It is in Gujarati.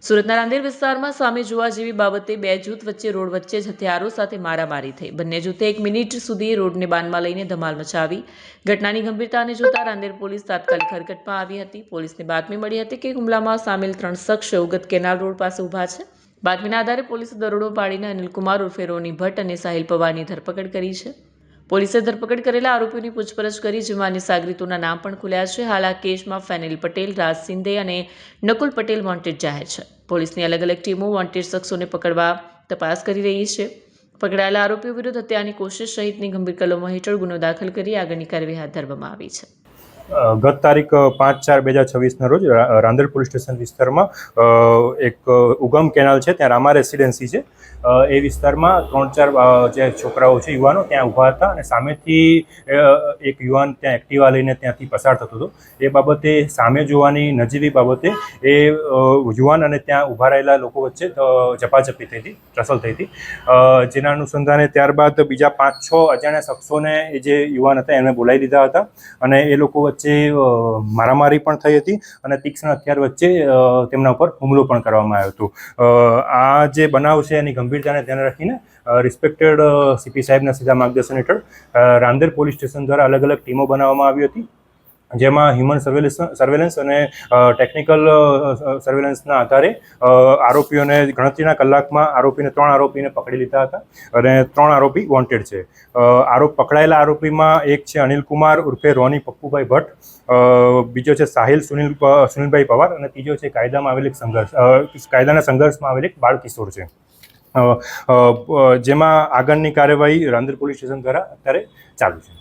સુરતના રાંદેર વિસ્તારમાં સામે જોવા જેવી બાબતે બે જૂથ વચ્ચે રોડ વચ્ચે જ હથિયારો સાથે મારામારી થઈ। બંને જૂથે 1 મિનિટ સુધી રોડને બાનમાં લઈને ધમાલ મચાવી। ઘટનાની ગંભીરતાને જોતા રાંદેર પોલીસ તાત્કાલિક હરકતમાં આવી હતી। પોલીસને બાતમી મળી હતી કે હુમલામાં સામેલ 3 શખ્સ ઉગત કેનાલ રોડ પાસે ઊભા છે। બાતમીના આધારે પોલીસે દરોડો પાડીને અનિલકુમાર ઉર્ફે રોની ભટ્ટ અને સાહિલ પવારની ધરપકડ કરી છે। પોલીસે ધરપકડ કરેલા આરોપીઓની પૂછપરછ કરી, જેમાં અન્ય સાગરીતોના નામ પણ ખુલ્યા છે। હાલ આ કેસમાં ફેનિલ પટેલ, રાજ સિંધે અને નકુલ પટેલ વોન્ટેડ જાહેર છે। પોલીસની અલગ અલગ ટીમો વોન્ટેડ શખ્સોને પકડવા તપાસ કરી રહી છે। પકડાયેલા આરોપીઓ વિરુદ્ધ હત્યાની કોશિશ સહિતની ગંભીર કલમો હેઠળ ગુનો દાખલ કરી આગળની કાર્યવાહી હાથ ધરવામાં આવી છે। ગત તારીખ 5/4/2026 રોજ રાંદેર પોલીસ સ્ટેશન વિસ્તારમાં એક ઉગમ કેનાલ છે, ત્યાં રામા રેસિડેન્સી છે। એ વિસ્તારમાં 3-4 જે છોકરાઓ છે, યુવાનો ત્યાં ઊભા હતા અને સામેથી એક યુવાન ત્યાં એક્ટિવા લઈને ત્યાંથી પસાર થતો હતો। એ બાબતે સામે જોવાની નજીવી બાબતે એ યુવાન અને ત્યાં ઊભા રહેલા લોકો વચ્ચે ઝપાઝપી થઈ હતી, ટ્રસલ થઈ હતી, જેના અનુસંધાને ત્યારબાદ બીજા 5-6 અજાણ્યા શખ્સોને એ જે યુવાન હતા એમને બોલાવી દીધા હતા અને એ લોકો વચ્ચે મારામારી પણ થઈ હતી અને તીક્ષ્ણ હથિયાર વચ્ચે તેમના ઉપર હુમલો પણ કરવામાં આવ્યો હતો। આ જે બનાવ છે એની ગંભીરતાને ધ્યાને રાખીને રિસ્પેક્ટેડ સીપી સાહેબના સીધા માર્ગદર્શન હેઠળ રાંદેર પોલીસ સ્ટેશન દ્વારા અલગ અલગ ટીમો બનાવવામાં આવી હતી, જેમાં હ્યુમન સર્વેલન્સ અને ટેકનિકલ સર્વેલન્સના આધારે આરોપીઓને ગણતરીના કલાકમાં 3 આરોપીને પકડી લીધા હતા અને 3 આરોપી વોન્ટેડ છે। પકડાયેલા આરોપીમાં એક છે અનિલકુમાર ઉર્ફે રોની પપ્પુભાઈ ભટ્ટ, બીજો છે સાહિલ સુનિલભાઈ પવાર અને ત્રીજો છે કાયદાના સંઘર્ષમાં આવેલ એક બાળ કિશોર છે। જેમાં આગળની કાર્યવાહી રાંદેર પોલીસ સ્ટેશન દ્વારા અત્યારે ચાલુ છે।